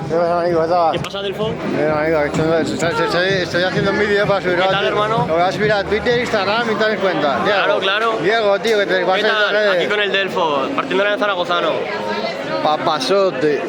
¿Qué pasa, amigo? ¿Qué tal? ¿Qué pasa, Delfo? Bien, amigo, estoy haciendo un vídeo para subirlo. ¿Qué tal, hermano? Lo voy a subir a Twitter, Instagram y todas mis cuentas. Diego, Claro. Diego, tío, que te vas ¿Qué a ir tal? Aquí con el Delfo, partiendo en el zaragozano. Papasote.